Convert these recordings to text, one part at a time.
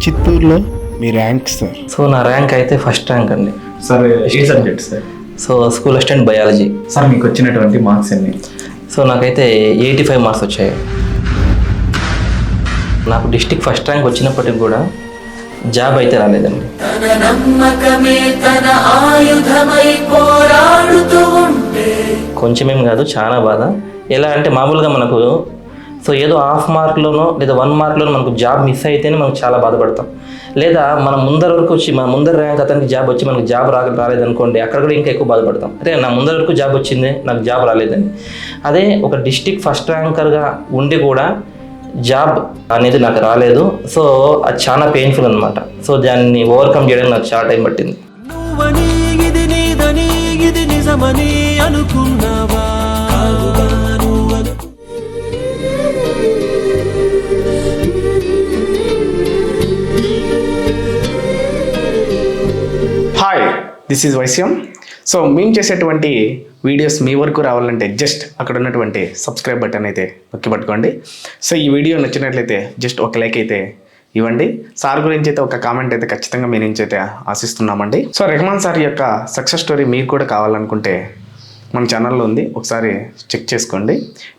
చిత్తూరులో మీ rank sir? So నా ర్యాంక్ అయితే ఫస్ట్ ర్యాంక్ అండి. సార్ ఏ subject sir? So school assistant biology. Sir మీకు వచ్చినటువంటి మార్క్స్ ఎన్ని? సో నాకైతే 85 మార్క్స్ వచ్చాయి. నాకు డిస్టిక్ ఫస్ట్ ర్యాంక్ వచ్చినప్పటికి కూడా జాబ్ అయితే రాలేదండి. కొంచెమేం కాదు, చాలా బాధ. ఎలా అంటే మామూలుగా మనకు సో ఏదో హాఫ్ మార్క్లోనో లేదా 1 మార్క్లోనో మనకు జాబ్ మిస్ అయితేనే మనకు చాలా బాధపడతాం. లేదా మన ముందర వరకు వచ్చి మన ముందర ర్యాంక్ అతనికి జాబ్ వచ్చి మనకు జాబ్ రాలేదనుకోండి, అక్కడ కూడా ఇంకా ఎక్కువ బాధపడతాం. అరే నా ముందర వరకు జాబ్ వచ్చింది, నాకు జాబ్ రాలేదని. అదే ఒక డిస్టిక్ ఫస్ట్ ర్యాంకర్గా ఉండి కూడా జాబ్ అనేది నాకు రాలేదు. సో అది చాలా పెయిన్ఫుల్ అనమాట. సో దాన్ని ఓవర్కమ్ చేయడానికి నాకు చాలా టైం పట్టింది. హాయ్, దిస్ ఈజ్ వైశ్యం. సో మేము చేసేటువంటి వీడియోస్ మీ వరకు రావాలంటే జస్ట్ అక్కడ ఉన్నటువంటి సబ్స్క్రైబ్ బటన్ అయితే నొక్కి పట్టుకోండి. సో ఈ వీడియో నచ్చినట్లయితే జస్ట్ ఒక లైక్ అయితే ఇవ్వండి. సార్ గురించి అయితే ఒక కామెంట్ అయితే ఖచ్చితంగా మీ నుంచి అయితే ఆశిస్తున్నామండి. సో రెహమాన్ సార్ యొక్క సక్సెస్ స్టోరీ మీకు కూడా కావాలనుకుంటే మన ఛానల్లో ఉంది, ఒకసారి చెక్ చేసుకోండి.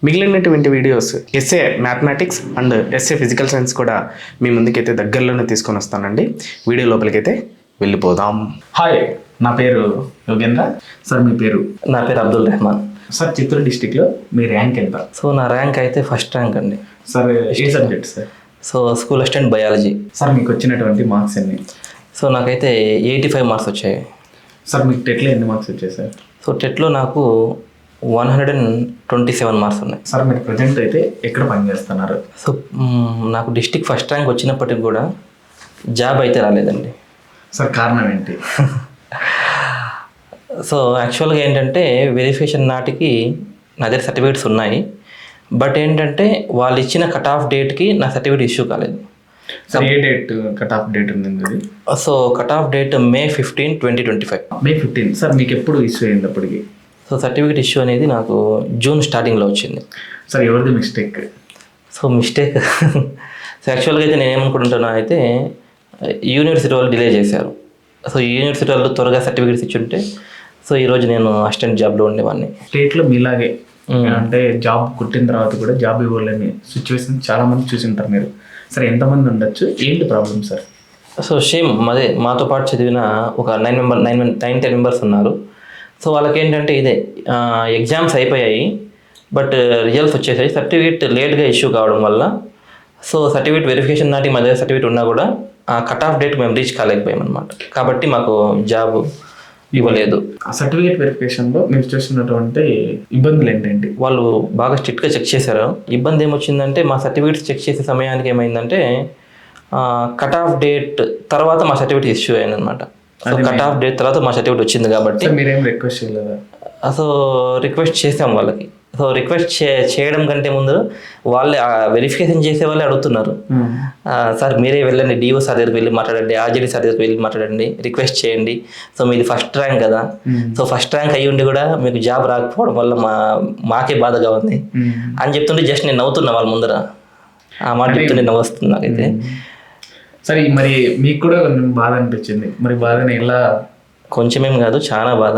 మిగిలినటువంటి videos SA mathematics and SA physical science కూడా మీ ముందుకైతే దగ్గరలోనే తీసుకొని వస్తానండి. వీడియో లోపలికైతే వెళ్ళిపోదాం. హాయ్, నా పేరు యోగేంద్ర. సార్ మీ పేరు? నా పేరు అబ్దుల్ రెహమాన్. సార్ చిత్తూరు డిస్టిక్లో మీ ర్యాంక్ ఎంత? సో నా ర్యాంక్ అయితే ఫస్ట్ ర్యాంక్ అండి. సార్ ఏ subject sir? So school assistant biology. Sir మీకు వచ్చినటువంటి మార్క్స్ ఎన్ని? సో నాకైతే 85 మార్క్స్ వచ్చాయి. సార్ మీకు టెట్లో ఎన్ని మార్క్స్ వచ్చాయి సార్? సో టెట్లో నాకు 127 మార్క్స్ ఉన్నాయి. సార్ మీరు ప్రజెంట్ అయితే ఎక్కడ పనిచేస్తున్నారు? సో నాకు డిస్టిక్ ఫస్ట్ ర్యాంక్ వచ్చినప్పటికి కూడా జాబ్ అయితే రాలేదండి. సార్ కారణం ఏంటి? సో యాక్చువల్గా ఏంటంటే వెరిఫికేషన్ నాటికి నా దగ్గర సర్టిఫికేట్స్ ఉన్నాయి. బట్ ఏంటంటే వాళ్ళు ఇచ్చిన కట్ ఆఫ్ డేట్కి నా సర్టిఫికేట్ ఇష్యూ కాలేదు. సార్ ఏ డేట్ కట్ ఆఫ్ డేట్ ఉంది? So cut off date May 15, 2025. May 15. Sir మీకు ఎప్పుడు ఇష్యూ అయింది అప్పటికి? సో సర్టిఫికేట్ ఇష్యూ అనేది నాకు జూన్ స్టార్టింగ్లో వచ్చింది. సార్ ఎవరిది మిస్టేక్? సో మిస్టేక్ సో యాక్చువల్గా అయితే నేను ఏమనుకుంటున్నా అయితే యూనివర్సిటీ వాళ్ళు డిలే చేశారు. సో యూనివర్సిటీ వాళ్ళు త్వరగా సర్టిఫికేట్స్ ఇచ్చుంటే సో ఈరోజు నేను అసిస్టెంట్ జాబ్లో ఉండేవాడిని. స్టేట్లో మీలాగే అంటే జాబ్ కుట్టిన తర్వాత కూడా జాబ్ ఇవ్వలేని సిచ్యువేషన్ చాలా మంది చూసి ఉంటారు మీరు. సార్ ఎంతమంది ఉండొచ్చు, ఏంటి ప్రాబ్లం సార్? సో సేమ్ అదే మాతో పాటు చదివిన ఒక 9-10 మెంబర్స్ ఉన్నారు. సో వాళ్ళకి ఏంటంటే ఇదే ఎగ్జామ్స్ అయిపోయాయి, బట్ రిజల్ట్స్ వచ్చేసాయి. సర్టిఫికేట్ లేట్గా ఇష్యూ కావడం వల్ల సో సర్టిఫికేట్ వెరిఫికేషన్ నాటి మా దగ్గర సర్టిఫికేట్ ఉన్నా కూడా ఆ కట్ ఆఫ్ డేట్ మేము రీచ్ కాలేకపోయాం అనమాట. కాబట్టి మాకు జాబ్ ఇవ్వలేదు. ఆ సర్టిఫికేట్ వెరిఫికేషన్లో మీరు చూసినటువంటి ఇబ్బందులు ఏంటంటే వాళ్ళు బాగా స్ట్రిక్ట్గా చెక్ చేశారు. ఇబ్బంది ఏమొచ్చిందంటే మా సర్టిఫికేట్స్ చెక్ చేసే సమయానికి ఏమైందంటే కట్ ఆఫ్ డేట్ తర్వాత మా సర్టిఫికేట్ ఇష్యూ అయిందనమాట. సో కట్ ఆఫ్ డేట్ తర్వాత మా సర్టిఫికేట్ వచ్చింది కాబట్టి మీరేం రిక్వెస్ట్ చేయలేదా? సో రిక్వెస్ట్ చేసాం వాళ్ళకి. సో రిక్వెస్ట్ చేయడం కంటే ముందు వాళ్ళే వెరిఫికేషన్ చేసే వాళ్ళే అడుగుతున్నారు, సార్ మీరే వెళ్ళండి, డిఓ సార్ దగ్గరికి వెళ్ళి మాట్లాడండి, ఆర్జేడీ సార్ దగ్గరికి వెళ్ళి మాట్లాడండి, రిక్వెస్ట్ చేయండి. సో మీది ఫస్ట్ ర్యాంక్ కదా, సో ఫస్ట్ ర్యాంక్ అయ్యి ఉండి కూడా మీకు జాబ్ రాకపోవడం వల్ల మాకే బాధగా ఉంది అని చెప్తుంటే జస్ట్ నేను నవ్వుతున్నా వాళ్ళ ముందర. ఆ మాట చెప్తుంటే నవ్వు వస్తుంది నాకైతే. సరే, మరి మీకు కూడా బాధ అనిపించింది, మరి బాధని ఎలా? కొంచెమేం కాదు, చాలా బాధ.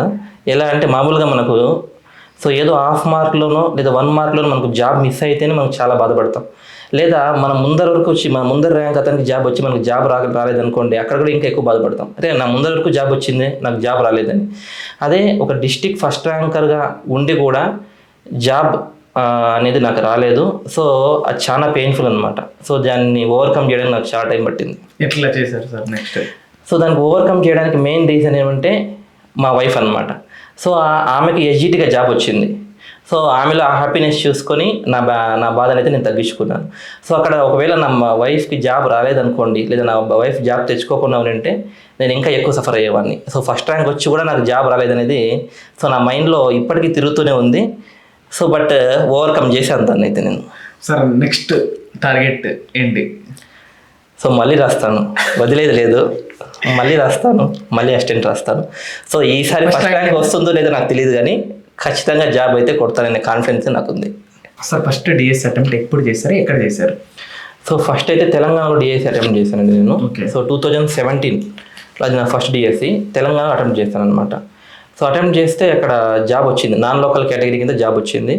ఎలా అంటే మామూలుగా మనకు సో ఏదో హాఫ్ మార్క్లోనో లేదా 1 మార్క్లోనో మనకు జాబ్ మిస్ అయితేనే మనకు చాలా బాధపడతాం. లేదా మన ముందర వరకు వచ్చి మన ముందర ర్యాంక్ అతనికి జాబ్ వచ్చి మనకు జాబ్ రాలేదనుకోండి, అక్కడ కూడా ఇంకా ఎక్కువ బాధపడతాం. అరే నా ముందర వరకు జాబ్ వచ్చింది, నాకు జాబ్ రాలేదని. అదే ఒక డిస్టిక్ ఫస్ట్ ర్యాంకర్గా ఉండి కూడా జాబ్ అనేది నాకు రాలేదు. సో అది చాలా పెయిన్ఫుల్ అనమాట. సో దాన్ని ఓవర్కమ్ చేయడానికి నాకు చాలా టైం పట్టింది. ఎట్లా చేశారు సార్ నెక్స్ట్? సో దానికి ఓవర్కమ్ చేయడానికి మెయిన్ రీజన్ ఏమంటే మా వైఫ్ అనమాట. సో ఆమెకి ఎస్జిటిగా జాబ్ వచ్చింది. సో ఆమెలో ఆ హ్యాపీనెస్ చూసుకొని నా బాధను అయితే నేను తగ్గించుకున్నాను. సో అక్కడ ఒకవేళ నా వైఫ్కి జాబ్ రాలేదనుకోండి, లేదా నా వైఫ్ జాబ్ తెచ్చుకోకుండా ఉంటే నేను ఇంకా ఎక్కువ సఫర్ అయ్యేవాడిని. సో ఫస్ట్ ర్యాంక్ వచ్చి కూడా నాకు జాబ్ రాలేదనేది సో నా మైండ్లో ఇప్పటికీ తిరుగుతూనే ఉంది. సో బట్ ఓవర్కమ్ చేశాను దాన్ని అయితే నేను. సార్ నెక్స్ట్ టార్గెట్ ఏంటి? సో మళ్ళీ రాస్తాను, వదిలేదు లేదు, మళ్ళీ రాస్తాను, మళ్ళీ అసిస్టెంట్ రాస్తాను. సో ఈసారి ఫస్ట్ ర్యాంక్ వస్తుందో లేదో నాకు తెలియదు, కానీ ఖచ్చితంగా జాబ్ అయితే కొడతాననే కాన్ఫిడెన్స్ నాకు ఉంది. సార్ ఫస్ట్ డిఎస్ అటెంప్ట్ ఎప్పుడు చేశారు, ఎక్కడ చేశారు? సో ఫస్ట్ అయితే తెలంగాణలో డిఎస్సి అటెంప్ట్ చేశానండి నేను. Okay. సో 2017 అది నా ఫస్ట్ డిఎస్సి తెలంగాణ అటెంప్ట్ చేశాను అనమాట. సో అటెంప్ట్ చేస్తే అక్కడ జాబ్ వచ్చింది, నాన్ లోకల్ కేటగిరీ కింద జాబ్ వచ్చింది.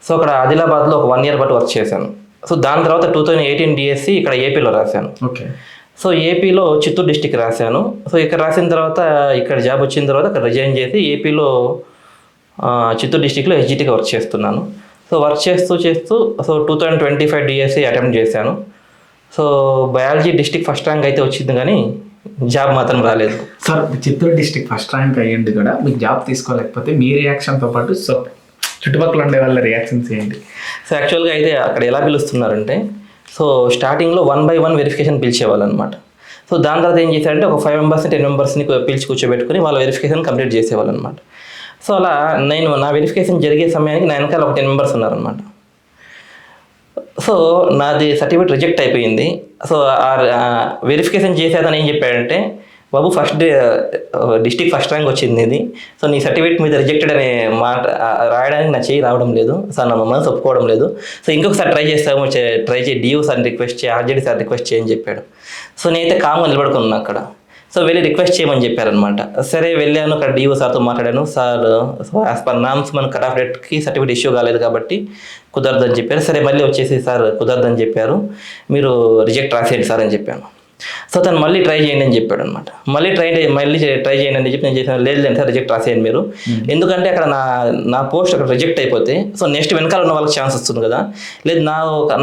సో అక్కడ ఆదిలాబాద్లో ఒక 1 year పాటు వర్క్ చేశాను. సో దాని తర్వాత 2018 డిఎస్సి ఇక్కడ ఏపీలో రాశాను. ఓకే. సో ఏపీలో చిత్తూరు డిస్టిక్ రాశాను. సో ఇక్కడ రాసిన తర్వాత ఇక్కడ జాబ్ వచ్చిన తర్వాత అక్కడ రిజైన్ చేసి ఏపీలో చిత్తూరు డిస్టిక్లో ఎస్జిటిగా వర్క్ చేస్తున్నాను. సో వర్క్ చేస్తూ సో 2025 డిఎస్సి అటెంప్ట్ చేశాను. So biology district first rank అయితే వచ్చింది కానీ జాబ్ మాత్రం రాలేదు. Sir Chittoor district first rank అయ్యింది కూడా మీకు జాబ్ తీసుకోలేకపోతే మీ రియాక్షన్తో పాటు సో చుట్టుపక్కల ఉండే వాళ్ళ రియాక్షన్స్ ఏంటి? సో యాక్చువల్గా అయితే అక్కడ ఎలా పిలుస్తున్నారంటే, సో స్టార్టింగ్లో 1 by 1 వెరిఫికేషన్ పిలిచేవాళ్ళు అనమాట. సో దాని తర్వాత ఏం చేశారంటే ఒక 5 members 10 members పిలిచి కూర్చోబెట్టుకుని వాళ్ళ వెరిఫికేషన్ కంప్లీట్ చేసేవాళ్ళు అనమాట. సో అలా నా వెరిఫికేషన్ జరిగే సమయానికి నా వెనకాల ఒక 10 members ఉన్నారనమాట. సో నాది సర్టిఫికేట్ రిజెక్ట్ అయిపోయింది. సో వెరిఫికేషన్ చేసేదని ఏం చెప్పాడంటే, బాబు డిస్టిక్ ఫస్ట్ ర్యాంక్ వచ్చింది ఇది, సో నీ సర్టిఫికేట్ మీద రిజెక్టెడ్ అనే మాట రాయడానికి నా చేయి రావడం లేదు సార్, నా మనసు ఒప్పుకోవడం లేదు. సో ఇంకొకసారి ట్రై చేయి డిఓ సార్ని రిక్వెస్ట్ చేయి, ఆర్జేడీ సార్ రిక్వెస్ట్ చేయని చెప్పాడు. సో నేనైతే కామ్గా నిలబడుకున్నాను అక్కడ. సో వెళ్ళి రిక్వెస్ట్ చేయమని చెప్పారనమాట. సరే వెళ్ళాను, అక్కడ డిఓ సార్తో మాట్లాడాను. Sir so as per norms మన కట్ ఆఫ్ డేట్కి సర్టిఫికేట్ ఇష్యూ కాలేదు కాబట్టి కుదరదని చెప్పారు. సరే మళ్ళీ వచ్చేసి సార్ కుదరదని చెప్పారు, మీరు రిజెక్ట్ రాసేయండి సార్ అని చెప్పాను. సో తను మళ్ళీ ట్రై చేయండి అని చెప్పాడు అనమాట. మళ్ళీ ట్రై చేయండి అని చెప్పి నేను చేశాను. లేదు సార్ రిజెక్ట్ రాసేయండి మీరు, ఎందుకంటే అక్కడ నా పోస్ట్ అక్కడ రిజెక్ట్ అయిపోతే సో నెక్స్ట్ వెనకాల ఉన్న వాళ్ళకి ఛాన్స్ వస్తుంది కదా. లేదు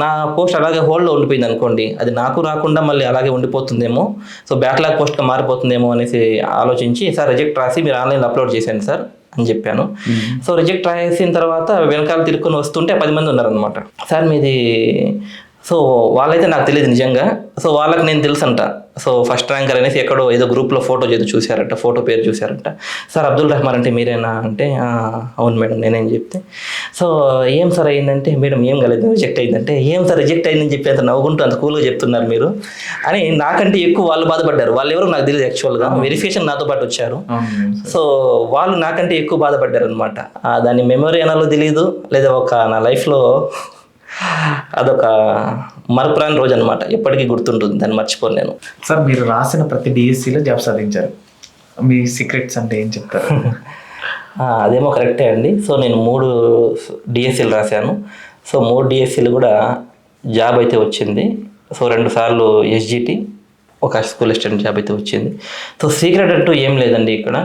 నా పోస్ట్ అలాగే హోల్డ్లో ఉండిపోయింది అనుకోండి, అది నాకు రాకుండా మళ్ళీ అలాగే ఉండిపోతుందేమో, సో బ్యాక్లాగ్ పోస్ట్గా మారిపోతుందేమో అనేసి ఆలోచించి సార్ రిజెక్ట్ రాసి మీరు ఆన్లైన్లో అప్లోడ్ చేశాను సార్ అని చెప్పాను. సో రిజెక్ట్ రాసిన తర్వాత వెనకాల తిరుక్కొని వస్తుంటే 10 మంది ఉన్నారనమాట. సార్ మీది, సో వాళ్ళైతే నాకు తెలియదు నిజంగా. సో వాళ్ళకి నేను తెలుసు అంట. సో ఫస్ట్ ర్యాంకర్ అనేసి ఎక్కడో ఏదో గ్రూప్లో ఫోటో చూసారంట, ఫోటో పేరు చూసారంట. సార్ అబ్దుల్ రెహమాన్ అంటే మీరేనా అంటే అవును మేడం నేనేం చెప్తే, సో ఏం సార్ అయిందంటే, మేడం ఏం కాలేదు రిజెక్ట్ అయిందంటే, ఏం సార్ రిజెక్ట్ అయిందని చెప్పి అంత నవ్వుకుంటూ అంత కూల్గా చెప్తున్నారు మీరు అని నాకంటే ఎక్కువ వాళ్ళు బాధపడ్డారు. వాళ్ళు ఎవరో నాకు తెలియదు యాక్చువల్గా, వెరిఫికేషన్ నాతో పాటు వచ్చారు. సో వాళ్ళు నాకంటే ఎక్కువ బాధపడ్డారు అనమాట. దాని మెమరీ అనాలో తెలియదు, లేదా నా లైఫ్లో అదొక మరపురాని రోజు అనమాట, ఎప్పటికీ గుర్తుంటుంది, దాన్ని మర్చిపోను నేను. సార్ మీరు రాసిన ప్రతి డిఎస్సిలో జాబ్ సాధించారు, మీ సీక్రెట్స్ అంటే ఏం చెప్తారు? అదేమో కరెక్టే అండి. సో నేను 3 డిఎస్సీలు రాశాను. సో 3 డిఎస్సీలు కూడా జాబ్ అయితే వచ్చింది. సో 2 సార్లు ఎస్జిటి, ఒక స్కూల్ అసిస్టెంట్ జాబ్ అయితే వచ్చింది. సో సీక్రెట్ అంటూ ఏం లేదండి ఇక్కడ.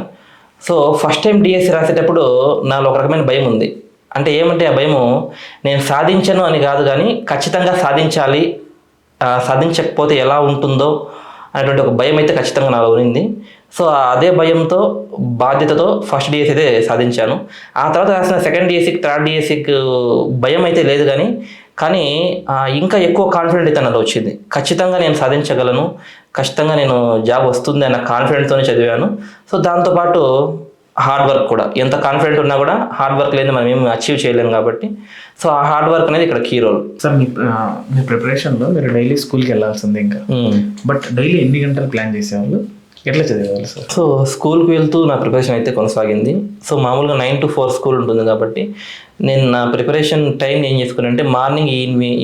సో ఫస్ట్ టైం డిఎస్సీ రాసేటప్పుడు నాలో ఒక రకమైన భయం ఉంది. అంటే ఏమంటే ఆ భయము నేను సాధించను అని కాదు, కానీ ఖచ్చితంగా సాధించాలి, సాధించకపోతే ఎలా ఉంటుందో అనేటువంటి ఒక భయం అయితే ఖచ్చితంగా నాలో ఉంది. సో అదే భయంతో బాధ్యతతో ఫస్ట్ డిఎస్సీ అయితే సాధించాను. ఆ తర్వాత రాసిన సెకండ్ డిఎస్సీకి థర్డ్ డిఎస్సీకి భయం అయితే లేదు, కానీ ఇంకా ఎక్కువ కాన్ఫిడెంట్ అయితే నాలో వచ్చింది. ఖచ్చితంగా నేను సాధించగలను, ఖచ్చితంగా నేను జాబ్ వస్తుంది అన్న కాన్ఫిడెంట్తోనే చదివాను. సో దాంతోపాటు హార్డ్ వర్క్ కూడా, ఎంత కాన్ఫిడెంట్ ఉన్నా కూడా హార్డ్ వర్క్ లేదు మనం ఏమి అచీవ్ చేయలేము కాబట్టి, సో ఆ హార్డ్ వర్క్ అనేది ఇక్కడ కీ రోల్. సార్ మీ ప్రిపరేషన్లో మీరు డైలీ స్కూల్కి వెళ్ళాల్సిందే ఇంకా, బట్ డైలీ ఎన్ని గంటలు ప్లాన్ చేసేవాళ్ళు, ఎట్లా చదివేవాళ్ళు సార్? సో స్కూల్కి వెళ్తూ నా ప్రిపరేషన్ అయితే కొనసాగింది. సో మామూలుగా 9 to 4 స్కూల్ ఉంటుంది కాబట్టి నేను నా ప్రిపరేషన్ టైం ఏం చేసుకున్నానంటే మార్నింగ్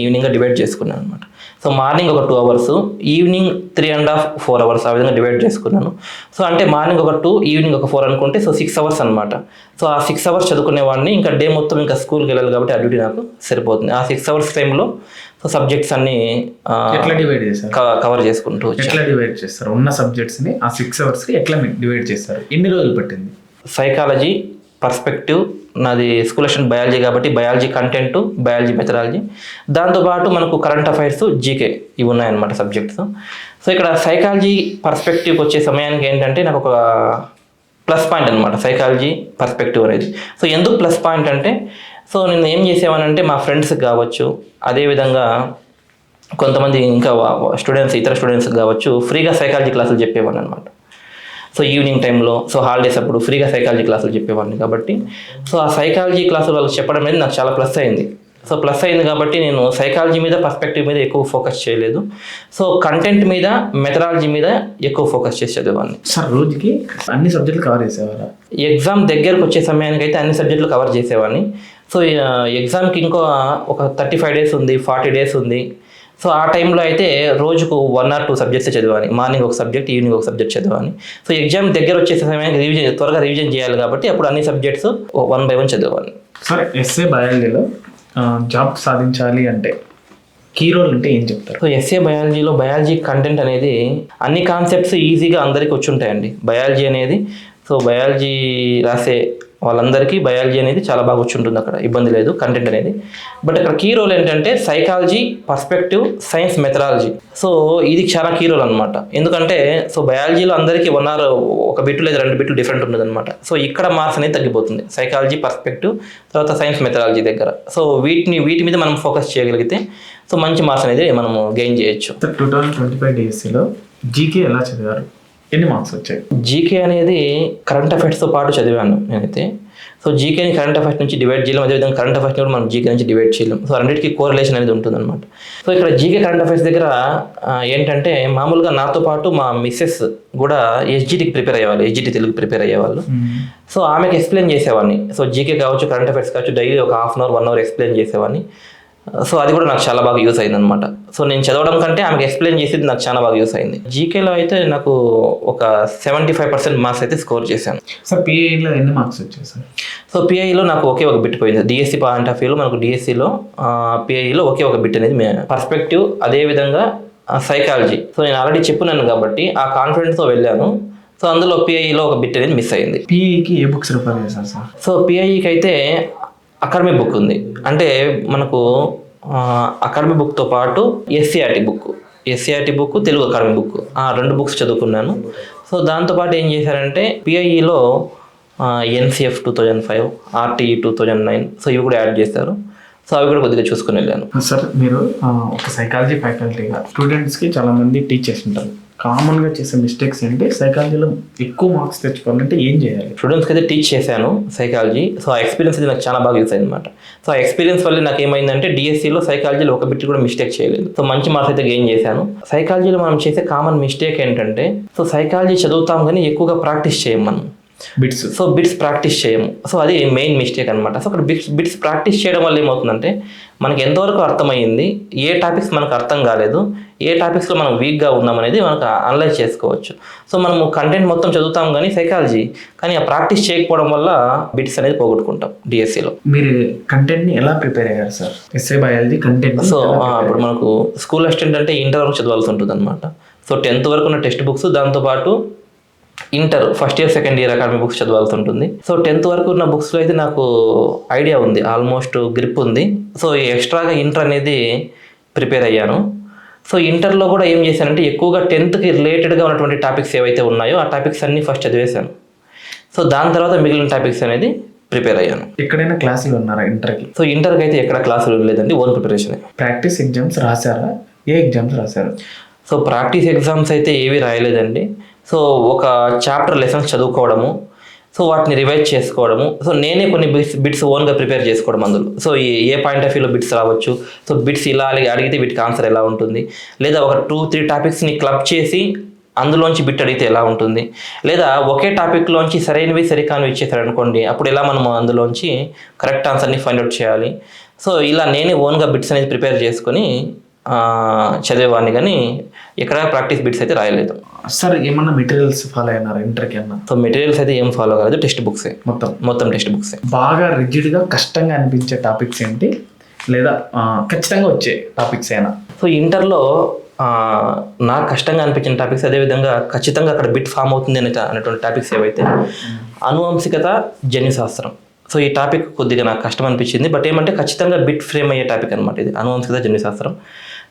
ఈవినింగ్గా డివైడ్ చేసుకున్నాను అనమాట. సో మార్నింగ్ ఒక 2 hours, ఈవినింగ్ 3.5 4 hours ఆ విధంగా డివైడ్ చేసుకున్నాను. సో అంటే మార్నింగ్ ఒక 2, ఈవినింగ్ ఒక 4 అనుకుంటే సో 6 hours అనమాట. సో ఆ 6 hours చదువుకునేవాడిని, ఇంకా డే మొత్తం ఇంకా స్కూల్కి వెళ్ళాలి కాబట్టి ఆ డ్యూటీ నాకు సరిపోతుంది. ఆ 6 hours టైంలో సో సబ్జెక్ట్స్ అన్ని ఎట్లా డివైడ్ చేస్తారు, కవర్ చేసుకుంటూ ఎట్లా డివైడ్ చేస్తారు ఉన్న సబ్జెక్ట్స్ని ఆ 6 hours ఎట్లా డివైడ్ చేస్తారు, ఎన్ని రోజులు పట్టింది? సైకాలజీ, పర్స్పెక్టివ్, నాది స్కూల్ అసిస్టెంట్ బయాలజీ కాబట్టి బయాలజీ కంటెంట్, బయాలజీ మెథడాలజీ, దాంతోపాటు మనకు కరెంట్ అఫైర్స్, జీకే ఇవి ఉన్నాయన్నమాట సబ్జెక్ట్స్. సో ఇక్కడ సైకాలజీ పర్స్పెక్టివ్కి వచ్చే సమయానికి ఏంటంటే నాకు ఒక ప్లస్ పాయింట్ అనమాట సైకాలజీ పర్స్పెక్టివ్ అనేది. సో ఎందుకు ప్లస్ పాయింట్ అంటే, సో నేను ఏం చేసేవానంటే మా ఫ్రెండ్స్కి కావచ్చు, అదేవిధంగా కొంతమంది ఇంకా ఇతర స్టూడెంట్స్కి కావచ్చు ఫ్రీగా సైకాలజీ క్లాసులు చెప్పేవాడిని అనమాట. సో ఈవినింగ్ టైంలో సో హాలిడేస్ అప్పుడు ఫ్రీగా సైకాలజీ క్లాసులు చెప్పేవాడిని కాబట్టి, సో ఆ సైకాలజీ క్లాసులు వాళ్ళకి చెప్పడం అనేది నాకు చాలా ప్లస్ అయింది. సో ప్లస్ అయింది కాబట్టి నేను సైకాలజీ మీద, పర్స్పెక్టివ్ మీద ఎక్కువ ఫోకస్ చేయలేదు. సో కంటెంట్ మీద, మెథడాలజీ మీద ఎక్కువ ఫోకస్ చేసి చదివాన్ని. సార్ రోజుకి అన్ని సబ్జెక్టులు కవర్ చేసేవారా? ఎగ్జామ్ దగ్గరకు వచ్చే సమయానికి అయితే అన్ని సబ్జెక్టులు కవర్ చేసేవాడిని. సో ఎగ్జామ్కి ఇంకో ఒక 35 days ఉంది, 40 days ఉంది. సో ఆ టైంలో అయితే రోజుకు 1 or 2 సబ్జెక్ట్స్ చదివాని. మార్నింగ్ ఒక సబ్జెక్ట్, ఈవినింగ్ ఒక సబ్జెక్ట్ చదివాని. సో ఎగ్జామ్ దగ్గర వచ్చేసే సమయానికి త్వరగా రివిజన్ చేయాలి కాబట్టి అప్పుడు అన్ని సబ్జెక్ట్స్ 1 by 1 చదివాని. సరే, ఎస్ఏ బయాలజీలో జాబ్ సాధించాలి అంటే కీ రోల్ అంటే ఏం చెప్తారు? సో ఎస్ఏ బయాలజీలో బయాలజీ కంటెంట్ అనేది అన్ని కాన్సెప్ట్స్ ఈజీగా అందరికి వచ్చి ఉంటాయండి. బయాలజీ అనేది సో బయాలజీ రాసే వాళ్ళందరికీ బయాలజీ అనేది చాలా బాగా వచ్చి ఉంటుంది, అక్కడ ఇబ్బంది లేదు కంటెంట్ అనేది. బట్ అక్కడ కీ రోల్ ఏంటంటే psychology, perspective, science, methodology. So ఇది చాలా కీ రోల్ అనమాట. ఎందుకంటే సో బయాలజీలో అందరికీ 1 or 1 బిట్ లేదా 2 బిట్లు డిఫరెంట్ ఉంటుంది అనమాట. సో ఇక్కడ మార్క్స్ అనేది తగ్గిపోతుంది సైకాలజీ, పర్స్పెక్టివ్, తర్వాత సైన్స్, మెథడాలజీ దగ్గర. సో వీటి మీద మనం ఫోకస్ చేయగలిగితే సో మంచి మార్క్స్ అనేది మనము గెయిన్ చేయొచ్చు. 2025 డిఎస్సిలో జీకే ఎలా చదివారు? ఎన్ని మార్క్స్ వచ్చాయి? జీకే అనేది కరెంట్ అఫైర్స్తో పాటు చదివాను నేనైతే. సో జీకేని కరెంట్ అఫైర్స్ నుంచి డివైడ్ చేయలేం, అదేవిధంగా కరెంట్ అఫైర్స్ని కూడా మనం జీకే నుంచి డివైడ్ చేయలేం. సో రెండింటికి కోరిలేషన్ అనేది ఉంటుందన్నమాట. సో ఇక్కడ జీకే కరెంట్ అఫైర్స్ దగ్గర ఏంటంటే మామూలుగా నాతో పాటు మా మిస్సెస్ కూడా ఎస్జిటికి ప్రిపేర్ అయ్యేవాళ్ళు, ఎస్జిటి తెలుగు ప్రిపేర్ అయ్యేవాళ్ళు. సో ఆమెకి ఎక్స్ప్లెయిన్ చేసేవాడిని. సో జీకే కావచ్చు, కరెంట్ అఫైర్స్ కావచ్చు, డైలీ ఒక 1/2 hour 1 hour ఎక్స్ప్లెయిన్ చేసేవాడిని. సో అది కూడా నాకు చాలా బాగా యూస్ అయింది అనమాట. సో నేను చదవడం కంటే ఆమెకు ఎక్స్ప్లెయిన్ చేసేది నాకు చాలా బాగా యూస్ అయింది. జీకేలో అయితే నాకు ఒక 75% మార్క్స్ అయితే స్కోర్ చేశాను. సార్ పిఐలో ఎన్ని మార్క్స్ వచ్చాయి సార్? సో పిఐలో నాకు ఒకే ఒక బిట్ పోయింది. డిఎస్సి పాయింట్ ఆఫ్ వ్యూలో మనకు డిఎస్సిలో పిఐలో ఒకే ఒక బిట్ అనేది పర్స్పెక్టివ్, అదేవిధంగా సైకాలజీ. సో నేను ఆల్రెడీ చెప్పున్నాను కాబట్టి ఆ కాన్ఫిడెన్స్తో వెళ్ళాను. సో అందులో పిఐలో ఒక బిట్ అనేది మిస్ అయింది. పిఐకి ఏ బుక్స్ రిఫర్ చేశారు సార్? సో పిఐకి అయితే అకాడమిక్ బుక్ ఉంది. అంటే మనకు అకాడమిక్ బుక్తో పాటు SCERT book, Telugu academic book, ఆ 2 బుక్స్ చదువుకున్నాను. సో దాంతోపాటు ఏం చేశారంటే పిఐఈలో ఎన్సిఎఫ్ 2005, ఆర్టీఈ 2009, సో ఇవి కూడా యాడ్ చేశారు. సో అవి కూడా కొద్దిగా చూసుకుని వెళ్ళాను. సార్ మీరు ఒక సైకాలజీ ఫ్యాకల్టీగా స్టూడెంట్స్కి చాలామంది టీచ్ చేస్తుంటారు. కామన్గా చేసే మిస్టేక్స్ ఏంటి? సైకాలజీలో ఎక్కువ మార్క్స్ తెచ్చుకోవాలంటే ఏం చేయాలి? స్టూడెంట్స్కి అయితే టీచ్ చేశాను సైకాలజీ. సో ఆ ఎక్స్పీరియన్స్ అయితే నాకు చాలా బాగా యూస్ అయింది అనమాట. సో ఆ ఎక్స్పీరియన్స్ వల్ల నాకు ఏమైందంటే డిఎస్సిలో సైకాలజీలో ఒక బిట్ కూడా మిస్టేక్ చేయలేదు. సో మంచి మార్క్స్ అయితే గెయిన్ చేశాను. సైకాలజీలో మనం చేసే కామన్ మిస్టేక్ ఏంటంటే సో సైకాలజీ చదువుతాం కానీ ఎక్కువగా ప్రాక్టీస్ చేయం మనం. బిట్స్ ప్రాక్టీస్ చేయము. సో అది మెయిన్ మిస్టేక్ అనమాట. సో అక్కడ బిట్స్ ప్రాక్టీస్ చేయడం వల్ల ఏమవుతుందంటే మనకి ఎంతవరకు అర్థమైంది, ఏ టాపిక్స్ మనకు అర్థం కాలేదు, ఏ టాపిక్స్లో మనం వీక్గా ఉన్నాం అనేది మనకు అనలైజ్ చేసుకోవచ్చు. సో మనము కంటెంట్ మొత్తం చదువుతాం కానీ సైకాలజీ, కానీ ఆ ప్రాక్టీస్ చేయకపోవడం వల్ల బిట్స్ అనేది పోగొట్టుకుంటాం డిఎస్సిలో. మీరు కంటెంట్ని ఎలా ప్రిపేర్ అయ్యారు sir? SA biology content. So ఇప్పుడు మనకు స్కూల్ అసిస్టెంట్ అంటే ఇంటర్ వరకు చదవాల్సి ఉంటుంది అనమాట. సో 10th వరకు ఉన్న టెక్స్ట్ బుక్స్, దాంతోపాటు inter first year second year academic books చదవాల్సి ఉంటుంది. సో 10th వరకు ఉన్న బుక్స్లో అయితే నాకు ఐడియా ఉంది, ఆల్మోస్ట్ గ్రిప్ ఉంది. సో ఎక్స్ట్రాగా ఇంటర్ అనేది ప్రిపేర్ అయ్యాను. సో ఇంటర్లో కూడా ఏం చేశానంటే ఎక్కువగా 10thకి రిలేటెడ్గా ఉన్నటువంటి టాపిక్స్ ఏవైతే ఉన్నాయో ఆ టాపిక్స్ అన్నీ ఫస్ట్ చదివేశాను. సో దాని తర్వాత మిగిలిన టాపిక్స్ అనేది ప్రిపేర్ అయ్యాను. ఎక్కడైనా క్లాసులు ఉన్నారా ఇంటర్కి? సో ఇంటర్కి అయితే ఎక్కడ క్లాసులు లేదండి, ఓన్ ప్రిపరేషన్. ప్రాక్టీస్ ఎగ్జామ్స్ రాశారా? ఏ ఎగ్జామ్స్ రాశారు? సో ప్రాక్టీస్ ఎగ్జామ్స్ అయితే ఏవి రాయలేదండి. సో ఒక చాప్టర్ లెసన్స్ చదువుకోవడము, సో వాటిని రివైజ్ చేసుకోవడము, సో నేనే కొన్ని బిట్స్ ఓన్గా ప్రిపేర్ చేసుకోవడం అందులో. సో ఏ పాయింట్ ఆఫ్ వ్యూలో బిట్స్ రావచ్చు, సో బిట్స్ ఇలా అడిగితే వీటికి ఆన్సర్ ఎలా ఉంటుంది, లేదా ఒక 2-3 టాపిక్స్ని క్లబ్ చేసి అందులోంచి బిట్ అడిగితే ఎలా ఉంటుంది, లేదా ఒకే టాపిక్లోంచి సరైనవి సరికానివి ఇచ్చేసారు అనుకోండి, అప్పుడు ఎలా మనం అందులోంచి కరెక్ట్ ఆన్సర్ని ఫైండ్ అవుట్ చేయాలి. సో ఇలా నేనే ఓన్గా బిట్స్ అనేది ప్రిపేర్ చేసుకొని చదివేవాడిని, కానీ ఎక్కడ ప్రాక్టీస్ బిట్స్ అయితే రాయలేదు. సార్ ఏమన్నా మెటీరియల్స్ ఫాలో అయినారా ఇంటర్కి అన్నా? సో మెటీరియల్స్ అయితే ఏం ఫాలో కాలేదు, టెక్స్ట్ బుక్సే, మొత్తం టెక్స్ట్ బుక్సే. బాగా రిజిడ్గా కష్టంగా అనిపించే టాపిక్స్ ఏంటి, లేదా ఖచ్చితంగా వచ్చే టాపిక్స్ అయినా? సో ఇంటర్లో నాకు కష్టంగా అనిపించిన టాపిక్స్, అదేవిధంగా ఖచ్చితంగా అక్కడ బిట్ ఫామ్ అవుతుంది అనేటువంటి టాపిక్స్ ఏవైతే అనువంశికత, జన్యుశాస్త్రం. సో ఈ టాపిక్ కొద్దిగా నాకు కష్టం అనిపించింది. బట్ ఏమంటే ఖచ్చితంగా బిట్ ఫ్రేమ్ అయ్యే టాపిక్ అనమాట ఇది, అనువంశికత, జన్యుశాస్త్రం.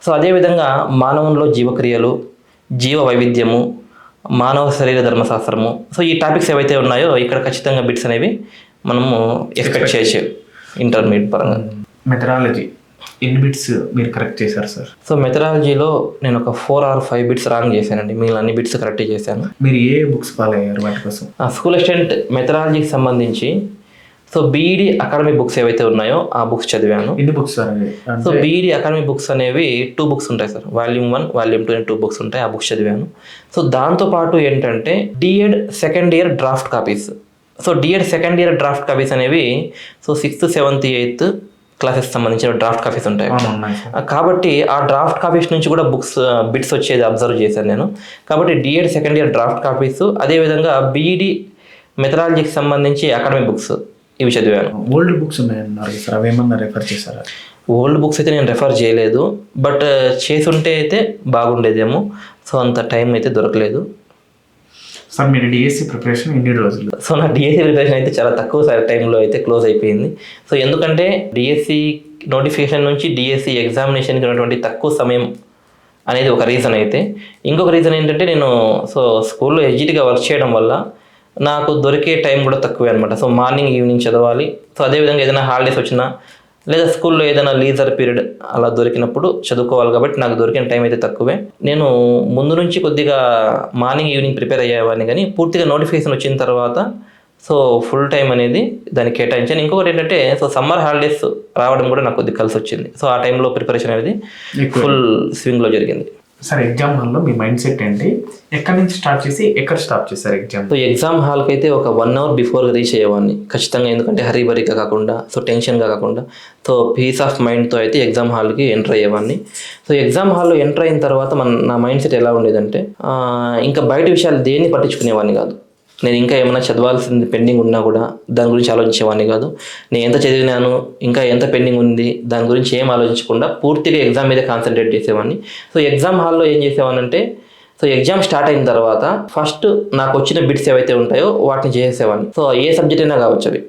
సో అదేవిధంగా మానవంలో జీవక్రియలు, జీవ వైవిధ్యము, మానవ శరీర ధర్మశాస్త్రము. సో ఈ టాపిక్స్ ఏవైతే ఉన్నాయో ఇక్కడ ఖచ్చితంగా బిట్స్ అనేవి మనము ఎక్స్పెక్ట్ చేయొచ్చు ఇంటర్మీడియట్ పరంగా. మెథడాలజీ ఎన్ని బిట్స్ మీరు కరెక్ట్ చేశారు సార్? సో మెథడాలజీలో నేను ఒక 4 or 5 బిట్స్ రాంగ్ చేశానండి, మిగిలిన అన్ని బిట్స్ కరెక్ట్ చేశాను. మీరు ఏ బుక్స్ ఫాలో అయ్యారు వాటి కోసం? స్కూల్ అసిస్టెంట్ మెథడాలజీకి సంబంధించి సో బీఈడి అకాడమిక్ బుక్స్ ఏవైతే ఉన్నాయో ఆ బుక్స్ చదివాను. ఎన్ని books sir? So B Ed academic books అనేవి 2 books ఉంటాయి సార్, Volume 1, Volume 2 అని 2 books ఉంటాయి, ఆ బుక్స్ చదివాను. సో దాంతోపాటు ఏంటంటే DEd second year draft copies. So DEd second year draft copies అనేవి so 6th, 7th, 8th classes సంబంధించిన డ్రాఫ్ట్ కాపీస్ ఉంటాయి. ఉన్నాయి సార్. కాబట్టి ఆ డ్రాఫ్ట్ కాపీస్ నుంచి కూడా బిట్స్ వచ్చేది అబ్జర్వ్ చేశాను నేను. కాబట్టి D Ed second year draft copies, అదేవిధంగా బీఈడి మెథడాలజీకి సంబంధించి అకాడమిక్ బుక్స్ ఇవి చదివాను. ఓల్డ్ బుక్స్ ఉన్నాయన్నారు సార్, అవి ఏమన్నా రెఫర్ చేశారా? ఓల్డ్ బుక్స్ అయితే నేను రెఫర్ చేయలేదు, బట్ చేసుంటే అయితే బాగుండేదేమో. సో అంత టైం అయితే దొరకలేదు. సార్ మీరు డిఎస్సి ప్రిపరేషన్ ఎన్ని రోజులు? సో నా డిఎస్సి ప్రిపరేషన్ అయితే చాలా తక్కువ టైంలో అయితే క్లోజ్ అయిపోయింది. సో ఎందుకంటే డిఎస్సి నోటిఫికేషన్ నుంచి డిఎస్సి ఎగ్జామినేషన్కి ఉన్నటువంటి తక్కువ సమయం అనేది ఒక రీజన్ అయితే, ఇంకొక రీజన్ ఏంటంటే నేను స్కూల్లో ఎడ్జిట్గా వర్క్ చేయడం వల్ల నాకు దొరికే టైం కూడా తక్కువే అనమాట. సో మార్నింగ్ ఈవినింగ్ చదవాలి. సో అదేవిధంగా ఏదైనా హాలిడేస్ వచ్చినా లేదా స్కూల్లో ఏదైనా లీజర్ పీరియడ్ అలా దొరికినప్పుడు చదువుకోవాలి. కాబట్టి నాకు దొరికిన టైం అయితే తక్కువే. నేను ముందు నుంచి కొద్దిగా మార్నింగ్ ఈవినింగ్ ప్రిపేర్ అయ్యేవాడిని, కానీ పూర్తిగా నోటిఫికేషన్ వచ్చిన తర్వాత ఫుల్ టైం అనేది దానికి కేటాయించాను. ఇంకొకటి ఏంటంటే సమ్మర్ హాలిడేస్ రావడం కూడా నాకు కొద్దిగా కలిసి వచ్చింది. సో ఆ టైంలో ప్రిపరేషన్ అనేది ఫుల్ స్వింగ్లో జరిగింది. సార్ ఎగ్జామ్ హాల్లో మీ మైండ్ సెట్ ఏంటి? ఎక్కడి నుంచి స్టార్ట్ చేసి ఎక్కడ స్టాప్ చేశారు ఎగ్జామ్? ఎగ్జామ్ హాల్కి అయితే ఒక 1 hour బిఫోర్ రీచ్ అయ్యేవాడిని ఖచ్చితంగా. ఎందుకంటే హరీబరీగా కాకుండా, టెన్షన్గా కాకుండా, పీస్ ఆఫ్ మైండ్తో అయితే ఎగ్జామ్ హాల్కి ఎంటర్ అయ్యేవాడిని. ఎగ్జామ్ హాల్లో ఎంటర్ అయిన తర్వాత నా మైండ్ సెట్ ఎలా ఉండేదంటే, ఇంకా బయట విషయాలు దేన్ని పట్టించుకునేవాడిని కాదు. నేను ఇంకా ఏమైనా చదవాల్సింది పెండింగ్ ఉన్నా కూడా దాని గురించి ఆలోచించేవాడిని కాదు. నేను ఎంత చదివినాను, ఇంకా ఎంత పెండింగ్ ఉంది, దాని గురించి ఏం ఆలోచించకుండా పూర్తిగా ఎగ్జామ్ మీద కాన్సన్ట్రేట్ చేసేవాడిని. ఎగ్జామ్ హాల్లో ఏం చేసేవాడిని అంటే, ఎగ్జామ్ స్టార్ట్ అయిన తర్వాత ఫస్ట్ నాకు వచ్చిన బిట్స్ ఏవైతే ఉంటాయో వాటిని చేసేవాడిని. ఏ సబ్జెక్ట్ అయినా కావచ్చు అవి.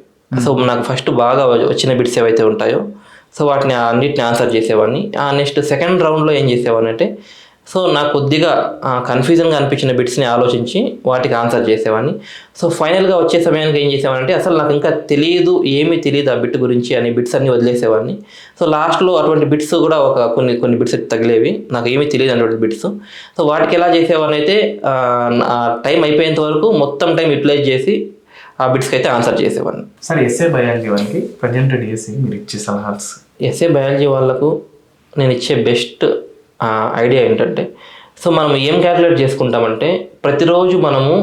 నాకు ఫస్ట్ బాగా వచ్చిన బిట్స్ ఏవైతే ఉంటాయో వాటిని అన్నిటిని ఆన్సర్ చేసేవాడిని. నెక్స్ట్ సెకండ్ రౌండ్లో ఏం చేసేవాడిని అంటే, నాకు కొద్దిగా కన్ఫ్యూజన్గా అనిపించిన బిట్స్ని ఆలోచించి వాటికి ఆన్సర్ చేసేవాడిని. ఫైనల్గా వచ్చే సమయానికి ఏం చేసేవాడిని అంటే, అసలు నాకు ఇంకా ఏమీ తెలియదు ఆ బిట్ గురించి అని బిట్స్ అన్ని వదిలేసేవాడిని. లాస్ట్లో అటువంటి బిట్స్ కూడా కొన్ని బిట్స్ తగిలేవి, నాకు ఏమీ తెలియదు అటువంటి బిట్స్. వాటికి ఎలా చేసేవాడిని అయితే, టైం అయిపోయేంత వరకు మొత్తం టైం యూటిలైజ్ చేసి ఆ బిట్స్కి అయితే ఆన్సర్ చేసేవాడిని. సార్ ఎస్ఏ బయాలజీ వాళ్ళకి ప్రజెంట్ డిఎస్సి మీరు ఇచ్చే సలహాలు? ఎస్ఏ బయాలజీ వాళ్ళకు నేను ఇచ్చే బెస్ట్ ఐడియా ఏంటంటే, మనం ఏం క్యాలిక్యులేట్ చేసుకుంటామంటే, ప్రతిరోజు మనము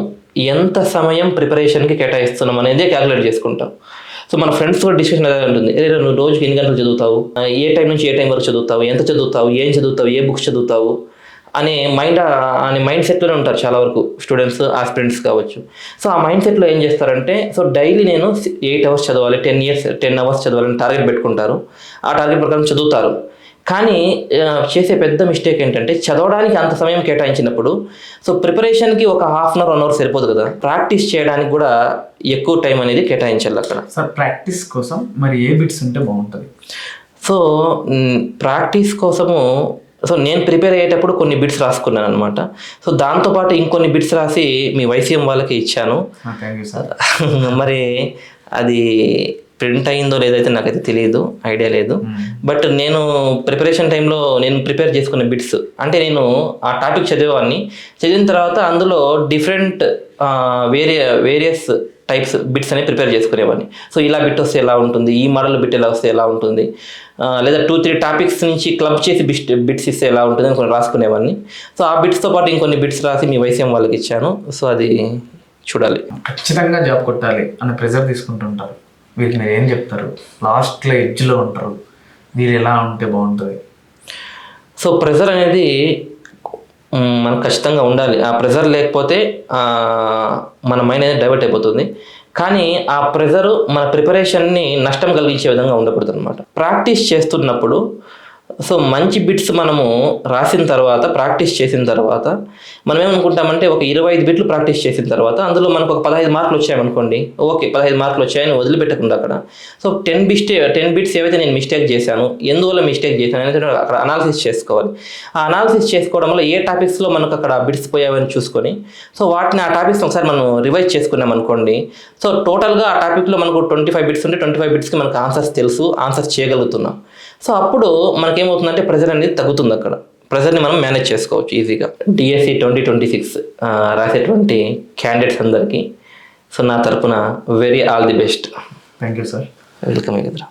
ఎంత సమయం ప్రిపరేషన్కి కేటాయిస్తున్నాం అనేది క్యాలిక్యులేట్ చేసుకుంటాం. మన ఫ్రెండ్స్ కూడా డిస్కషన్ అదే ఉంటుంది, నువ్వు రోజుకి ఎన్ని గంటలు చదువుతావు, ఏ టైం నుంచి ఏ టైం వరకు చదువుతావు, ఎంత చదువుతావు, ఏం చదువుతావు, ఏ బుక్స్ చదువుతావు అనే మైండ్ సెట్లోనే ఉంటారు చాలా వరకు స్టూడెంట్స్, ఆస్పిరెంట్స్ కావచ్చు. ఆ మైండ్ సెట్లో ఏం చేస్తారంటే, డైలీ నేను 8 hours చదవాలి, 10 hours చదవాలని టార్గెట్ పెట్టుకుంటారు. ఆ టార్గెట్ ప్రకారం చదువుతారు. కానీ చేసే పెద్ద మిస్టేక్ ఏంటంటే, చదవడానికి అంత సమయం కేటాయించినప్పుడు ప్రిపరేషన్కి ఒక 1/2 hour 1 hour సరిపోదు కదా, ప్రాక్టీస్ చేయడానికి కూడా ఎక్కువ టైం అనేది కేటాయించాలి అక్కడ. సార్ ప్రాక్టీస్ కోసం మరి ఏ బిట్స్ ఉంటే బాగుంటుంది? ప్రాక్టీస్ కోసము నేను ప్రిపేర్ అయ్యేటప్పుడు కొన్ని బిట్స్ రాసుకున్నాను అనమాట. దాంతోపాటు ఇంకొన్ని బిట్స్ రాసి మీ వైసీఎం వాళ్ళకి ఇచ్చాను. మరి అది ప్రింట్ అయిందో లేదైతే నాకైతే తెలియదు, ఐడియా లేదు. బట్ నేను ప్రిపరేషన్ టైంలో నేను ప్రిపేర్ చేసుకున్న బిట్స్ అంటే, నేను ఆ టాపిక్ చదివిన తర్వాత అందులో డిఫరెంట్ వేరియస్ టైప్స్ బిట్స్ అనేవి ప్రిపేర్ చేసుకునేవాడిని. ఇలా బిట్ వస్తే ఎలా ఉంటుంది, ఈ మోడల్ బిట్ ఎలా వస్తే ఎలా ఉంటుంది, లేదా 2-3 టాపిక్స్ నుంచి క్లబ్ చేసి బిట్స్ ఇస్తే ఎలా ఉంటుంది అని కొన్ని రాసుకునేవాడిని. ఆ బిట్స్తో పాటు ఇంకొన్ని బిట్స్ రాసి మీ వైసీఎం వాళ్ళకి ఇచ్చాను. అది చూడాలి. ఖచ్చితంగా జాబ్ కొట్టాలి అని ప్రెజర్ తీసుకుంటుంటారు, వీరికి మీరు ఏం చెప్తారు? లాస్ట్లో ఎడ్జ్లో ఉంటారు, వీరు ఎలా ఉంటే బాగుంటుంది? ప్రెజర్ అనేది మనకు ఖచ్చితంగా ఉండాలి. ఆ ప్రెజర్ లేకపోతే మన మైండ్ అనేది డైవర్ట్ అయిపోతుంది. కానీ ఆ ప్రెజరు మన ప్రిపరేషన్ని నష్టం కలిగించే విధంగా ఉండకూడదు అనమాట. ప్రాక్టీస్ చేస్తున్నప్పుడు మంచి బిట్స్ మనము రాసిన తర్వాత, ప్రాక్టీస్ చేసిన తర్వాత మనం ఏమనుకుంటామంటే, ఒక 25 బిట్లు ప్రాక్టీస్ చేసిన తర్వాత అందులో మనకు ఒక 15 మార్కులు వచ్చాయనుకోండి, ఓకే 15 మార్కులు వచ్చాయని వదిలిపెట్టకుండా అక్కడ 10 బిట్స్ ఏవైతే నేను మిస్టేక్ చేశాను, ఎందువల్ల మిస్టేక్ చేశాను అనేది అక్కడ అనాలిసిస్ చేసుకోవాలి. ఆ అనాలిసిస్ చేసుకోవడం వల్ల ఏ టాపిక్స్లో మనకు అక్కడ బిట్స్ పోయావని చూసుకొని వాటిని ఆ టాపిక్స్ ఒకసారి మనం రివైజ్ చేసుకున్నాం అనుకోండి, టోటల్గా ఆ టాపిక్లో మనకు 25 బిట్స్ ఉంటే 25 బిట్స్కి మనకు ఆన్సర్స్ తెలుసు, ఆన్సర్స్ చేయగలుగుతున్నాం. అప్పుడు మనకేమవుతుందంటే ప్రెజర్ అనేది తగ్గుతుంది. అక్కడ ప్రెజర్ని మనం మేనేజ్ చేసుకోవచ్చు ఈజీగా. డిఎస్సి 2026 రాసేటువంటి క్యాండిడేట్స్ అందరికీ నా తరపున very all the best. Thank you sir. Welcome.